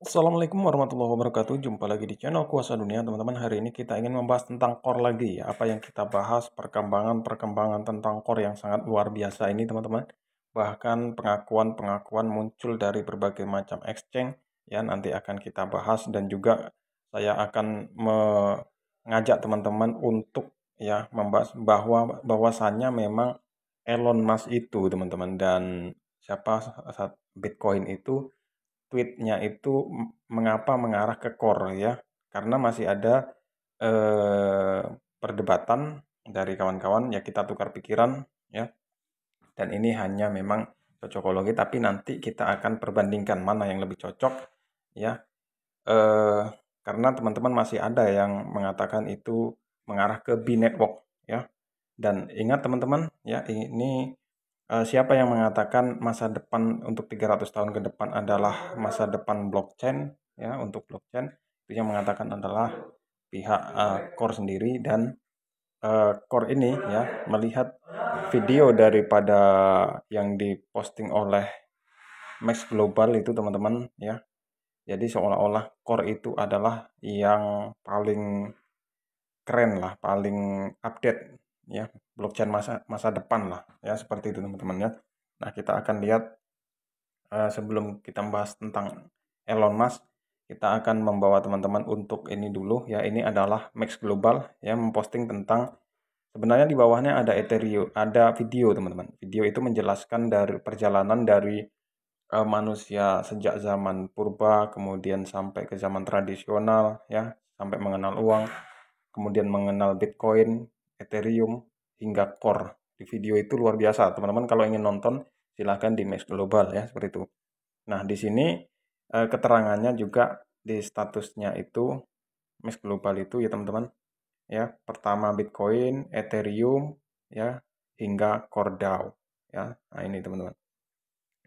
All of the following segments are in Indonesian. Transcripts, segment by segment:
Assalamualaikum warahmatullahi wabarakatuh. Jumpa lagi di channel Kuasa Dunia, teman-teman. Hari ini kita ingin membahas tentang core lagi ya. Apa yang kita bahas perkembangan tentang core yang sangat luar biasa ini, teman-teman. Bahkan pengakuan-pengakuan muncul dari berbagai macam exchange ya, nanti akan kita bahas dan juga saya akan mengajak teman-teman untuk ya membahas bahwasannya memang Elon Musk itu, teman-teman, dan siapa saat Bitcoin itu tweetnya itu mengapa mengarah ke core ya, karena masih ada eh, perdebatan dari kawan-kawan ya, kita tukar pikiran ya, dan ini hanya memang cocokologi, tapi nanti kita akan perbandingkan mana yang lebih cocok ya, eh, karena teman-teman masih ada yang mengatakan itu mengarah ke B-Network ya, dan ingat teman-teman ya, ini siapa yang mengatakan masa depan untuk 300 tahun ke depan adalah masa depan blockchain ya, untuk blockchain itu yang mengatakan adalah pihak Core sendiri, dan Core ini ya melihat video daripada yang diposting oleh Max Global itu, teman-teman ya. Jadi seolah-olah Core itu adalah yang paling keren lah, paling update ya, blockchain masa masa depan lah ya, seperti itu teman-teman ya. Nah, kita akan lihat sebelum kita membahas tentang Elon Musk, kita akan membawa teman-teman untuk ini dulu ya. Ini adalah Max Global ya, memposting tentang, sebenarnya di bawahnya ada Ethereum, ada video teman-teman. Video itu menjelaskan dari perjalanan dari manusia sejak zaman purba, kemudian sampai ke zaman tradisional ya, sampai mengenal uang, kemudian mengenal Bitcoin, Ethereum, hingga Core. Di video itu luar biasa, teman-teman. Kalau ingin nonton, silahkan di Max Global ya, seperti itu. Nah, di sini keterangannya juga di statusnya itu Max Global itu ya, teman-teman. Ya, pertama Bitcoin, Ethereum, ya, hingga Core DAO. Ya, nah ini teman-teman.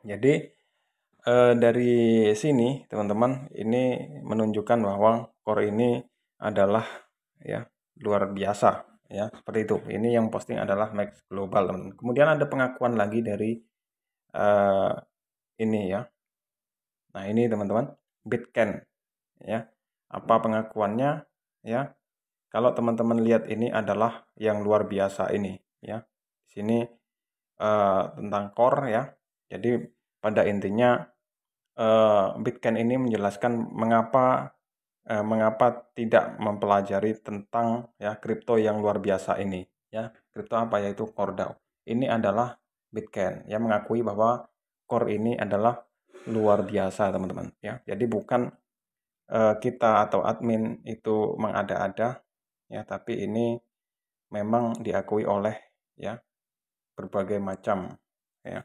Jadi dari sini teman-teman, ini menunjukkan bahwa Core ini adalah ya luar biasa ya, seperti itu. Ini yang posting adalah Max Global, teman-teman. Kemudian ada pengakuan lagi dari eh, ini ya. Nah, ini teman-teman, Bitcan ya. Apa pengakuannya ya? Kalau teman-teman lihat, ini adalah yang luar biasa ini ya. Di sini tentang core ya. Jadi pada intinya Bitcan ini menjelaskan mengapa tidak mempelajari tentang ya kripto yang luar biasa ini ya. Kripto apa, yaitu Core DAO. Ini adalah Bitcan yang mengakui bahwa Core ini adalah luar biasa, teman-teman ya. Jadi bukan kita atau admin itu mengada-ada ya, tapi ini memang diakui oleh ya berbagai macam ya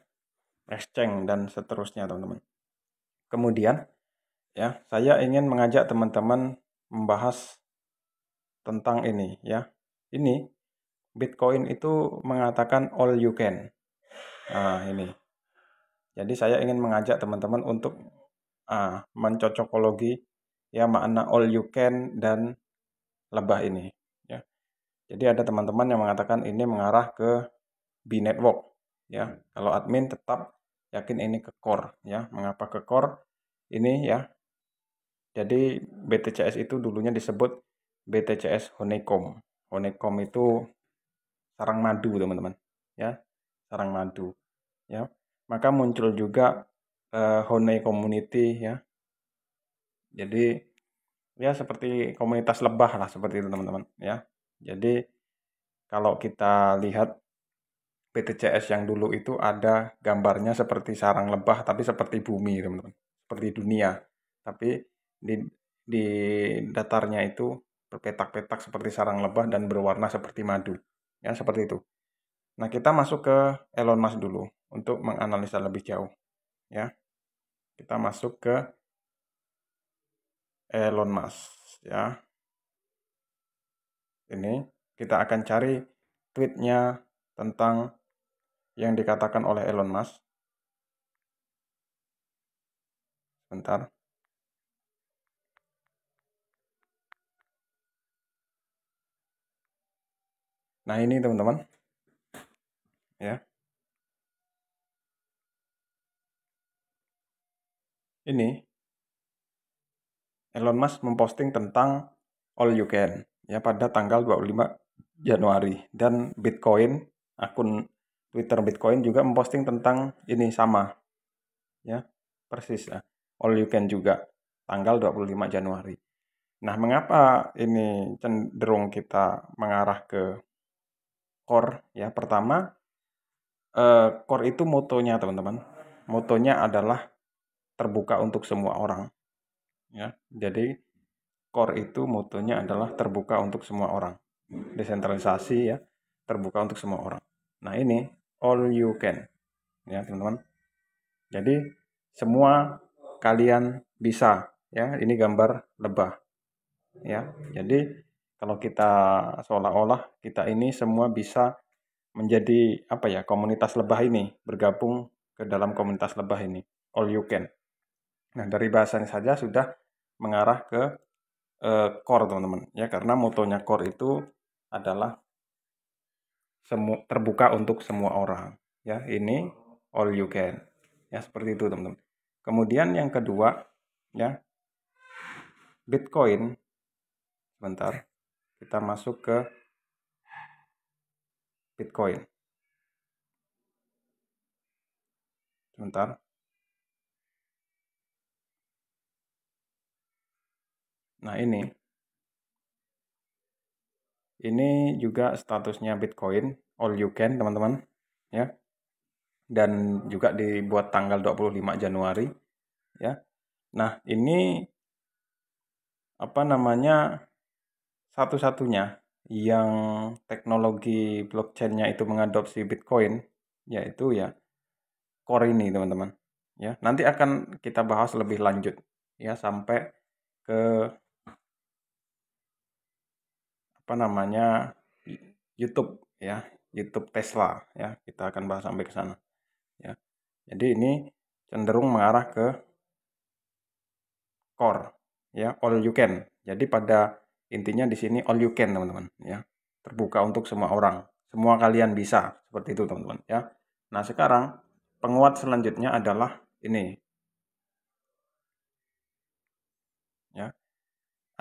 exchange dan seterusnya, teman-teman. Kemudian ya, saya ingin mengajak teman-teman membahas tentang ini ya. Ini Bitcoin itu mengatakan all you can. Nah, ini. Jadi saya ingin mengajak teman-teman untuk mencocokologi ya makna all you can dan lebah ini ya. Jadi ada teman-teman yang mengatakan ini mengarah ke B-Network ya. Kalau admin tetap yakin ini ke core ya. Mengapa ke core ini ya? Jadi BTCS itu dulunya disebut BTCS Honeycomb. Honeycomb itu sarang madu, teman-teman ya, sarang madu ya. Maka muncul juga Honey Community ya. Jadi ya seperti komunitas lebah lah, seperti itu teman-teman ya. Jadi kalau kita lihat BTCS yang dulu itu ada gambarnya seperti sarang lebah, tapi seperti bumi, teman-teman, seperti dunia, tapi di datarnya itu berpetak-petak seperti sarang lebah dan berwarna seperti madu ya, seperti itu. Nah, kita masuk ke Elon Musk dulu untuk menganalisa lebih jauh ya. Kita masuk ke Elon Musk ya. Ini kita akan cari tweetnya tentang yang dikatakan oleh Elon Musk. Bentar. Nah, ini teman-teman ya. Ini Elon Musk memposting tentang all you can ya pada tanggal 25 Januari, dan Bitcoin, akun Twitter Bitcoin juga memposting tentang ini sama ya, persis ya, all you can juga tanggal 25 Januari. Nah, mengapa ini cenderung kita mengarah ke core ya? Pertama, core itu motonya teman-teman. Motonya adalah terbuka untuk semua orang ya. Jadi core itu motonya adalah terbuka untuk semua orang. Desentralisasi ya, terbuka untuk semua orang. Nah, ini all you can ya, teman-teman. Jadi semua kalian bisa ya. Ini gambar lebah ya. Jadi kalau kita seolah-olah kita ini semua bisa menjadi apa ya, komunitas lebah ini, bergabung ke dalam komunitas lebah ini, all you can. Nah, dari bahasanya saja sudah mengarah ke core teman-teman ya, karena motonya core itu adalah terbuka untuk semua orang ya. Ini all you can ya, seperti itu teman-teman. Kemudian yang kedua ya, Bitcoin. Sebentar, kita masuk ke Bitcoin. Sebentar. Nah, ini juga statusnya Bitcoin all you can teman-teman ya, dan juga dibuat tanggal 25 Januari ya. Nah, ini apa namanya, satu-satunya yang teknologi blockchain-nya itu mengadopsi Bitcoin, yaitu ya core ini teman-teman ya. Nanti akan kita bahas lebih lanjut ya, sampai ke apa namanya, YouTube ya, YouTube Tesla ya. Kita akan bahas sampai ke sana ya. Jadi ini cenderung mengarah ke core ya, all you can. Jadi pada intinya di sini all you can teman-teman ya. Terbuka untuk semua orang. Semua kalian bisa, seperti itu teman-teman ya. Nah, sekarang penguat selanjutnya adalah ini ya.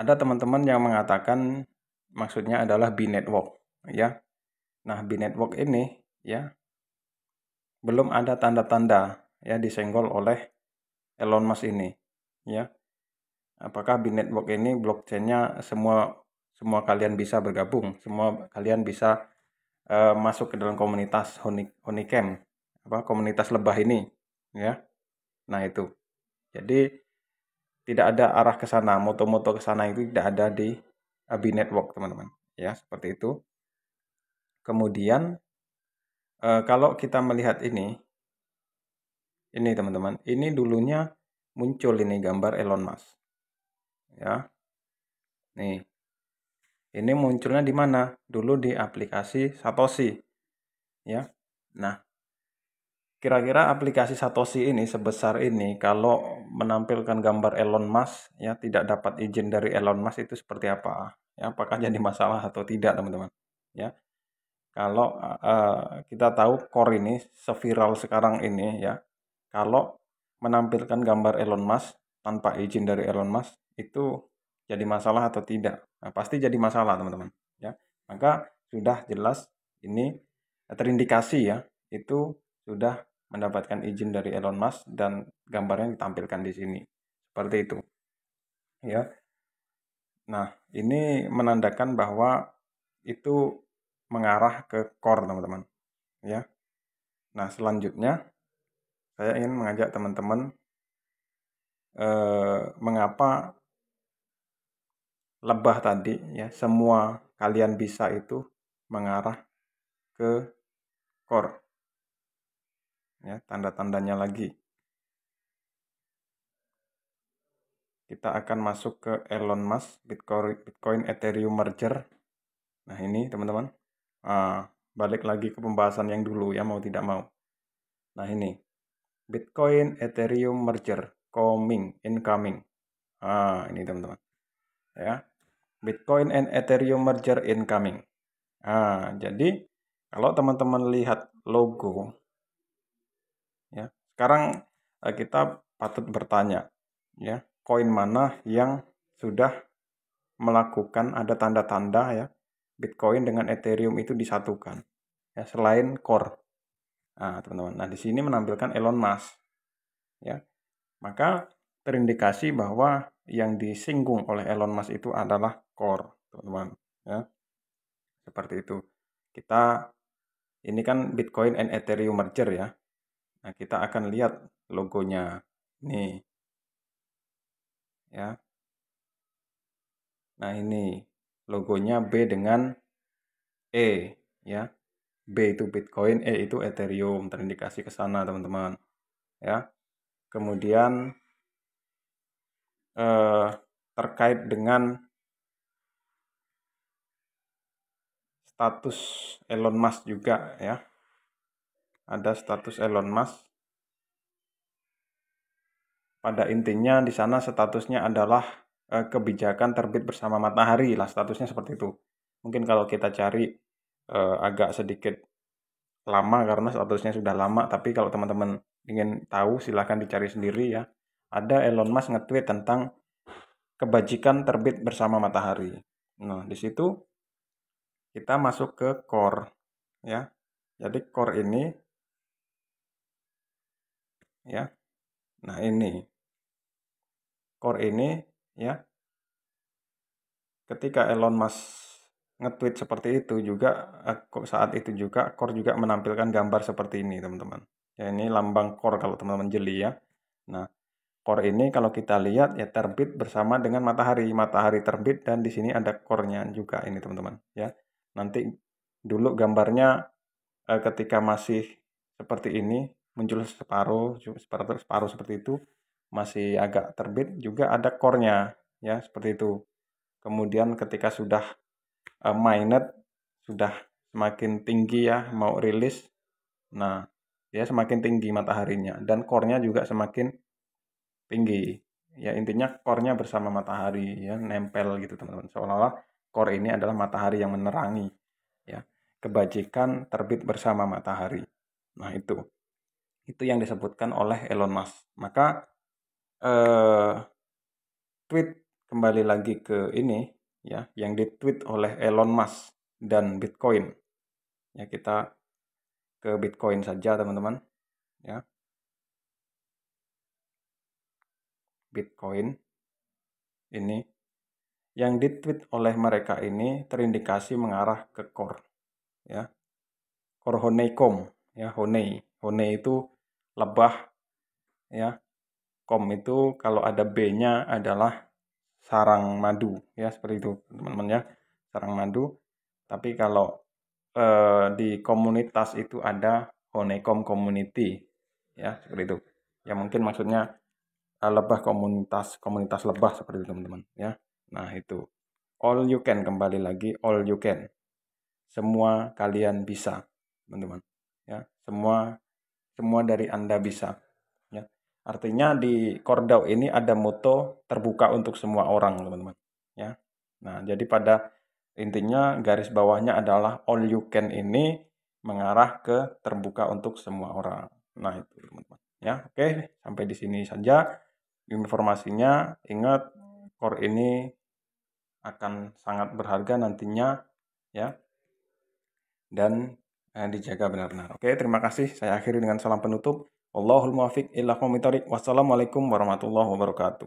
Ada teman-teman yang mengatakan maksudnya adalah B-Network ya. Nah, B-Network ini ya belum ada tanda-tanda ya disenggol oleh Elon Musk ini ya. Apakah B-Network ini blockchain-nya semua kalian bisa bergabung, semua kalian bisa masuk ke dalam komunitas Honeycomb, komunitas lebah ini ya. Nah, itu. Jadi tidak ada arah ke sana, moto-moto ke sana itu tidak ada di B-Network teman-teman ya, seperti itu. Kemudian kalau kita melihat ini teman-teman, ini dulunya muncul ini gambar Elon Musk ya. Nih, ini munculnya di mana? Dulu di aplikasi Satoshi ya. Nah, kira-kira aplikasi Satoshi ini sebesar ini kalau menampilkan gambar Elon Musk ya, tidak dapat izin dari Elon Musk, itu seperti apa? Ya, apakah jadi masalah atau tidak teman-teman? Ya. Kalau kita tahu core ini seviral sekarang ini ya, kalau menampilkan gambar Elon Musk tanpa izin dari Elon Musk itu jadi masalah atau tidak? Nah, pasti jadi masalah teman-teman ya. Maka sudah jelas ini terindikasi ya, itu sudah mendapatkan izin dari Elon Musk dan gambarnya ditampilkan di sini. Seperti itu. Ya. Nah, ini menandakan bahwa itu mengarah ke core, teman-teman. Ya. Nah, selanjutnya saya ingin mengajak teman-teman mengapa lebah tadi ya, semua kalian bisa itu mengarah ke core. Ya, tanda-tandanya lagi. Kita akan masuk ke Elon Musk, Bitcoin Ethereum merger. Nah, ini teman-teman. Balik lagi ke pembahasan yang dulu ya, mau tidak mau. Nah, ini Bitcoin Ethereum merger incoming. Ini teman-teman. Ya. Bitcoin and Ethereum merger incoming. Jadi kalau teman-teman lihat logo ya, sekarang kita patut bertanya ya, koin mana yang sudah melakukan ada tanda-tanda ya Bitcoin dengan Ethereum itu disatukan ya selain core. Nah, teman-teman. Nah, di sini menampilkan Elon Musk ya. Maka terindikasi bahwa yang disinggung oleh Elon Musk itu adalah core, teman-teman ya. Seperti itu. Ini kan Bitcoin and Ethereum merger ya. Nah, kita akan lihat logonya nih ya. Nah, ini logonya B dengan E ya. B itu Bitcoin, E itu Ethereum, terindikasi ke sana teman-teman ya. Kemudian terkait dengan status Elon Musk juga ya. Ada status Elon Musk. Pada intinya di sana statusnya adalah kebijakan terbit bersama matahari lah, statusnya seperti itu. Mungkin kalau kita cari agak sedikit lama karena statusnya sudah lama, tapi kalau teman-teman ingin tahu silahkan dicari sendiri ya. Ada Elon Musk nge-tweet tentang kebajikan terbit bersama matahari. Nah, di situ kita masuk ke core ya. Jadi core ini ya. Nah, ini core ini ya. Ketika Elon Musk nge-tweet seperti itu juga saat itu juga core juga menampilkan gambar seperti ini, teman-teman. Ya, ini lambang core kalau teman-teman jeli ya. Nah, core ini kalau kita lihat ya terbit bersama dengan matahari. Matahari terbit dan di sini ada core-nya juga ini, teman-teman ya. Nanti dulu gambarnya ketika masih seperti ini muncul separuh seperti itu, masih agak terbit juga ada core-nya ya seperti itu. Kemudian ketika sudah mainnet sudah semakin tinggi ya mau rilis, nah ya semakin tinggi mataharinya dan core-nya juga semakin tinggi ya, intinya core-nya bersama matahari ya nempel gitu teman-teman, seolah-olah core ini adalah matahari yang menerangi ya, kebajikan terbit bersama matahari. Nah, itu yang disebutkan oleh Elon Musk. Maka tweet kembali lagi ke ini ya, yang ditweet oleh Elon Musk dan Bitcoin. Ya, kita ke Bitcoin saja teman-teman ya. Bitcoin ini yang ditweet oleh mereka ini terindikasi mengarah ke core ya. Core honeycomb ya, honey itu lebah ya. Com itu kalau ada B-nya adalah sarang madu ya, seperti itu teman-teman ya, sarang madu. Tapi kalau di komunitas itu ada honeycomb community ya, seperti itu ya, mungkin maksudnya lebah komunitas lebah seperti itu teman-teman ya. Nah, itu all you can, kembali lagi all you can, semua kalian bisa teman-teman ya, semua dari Anda bisa ya. Artinya di Core ini ada moto terbuka untuk semua orang teman-teman ya. Nah, jadi pada intinya garis bawahnya adalah all you can ini mengarah ke terbuka untuk semua orang. Nah, itu teman-teman ya. Oke, sampai di sini saja informasinya. Ingat, core ini akan sangat berharga nantinya ya, dan dijaga benar-benar. Oke, terima kasih. Saya akhiri dengan salam penutup. Wallahul muwaffiq ila aqwamit thoriq. Wassalamualaikum warahmatullahi wabarakatuh.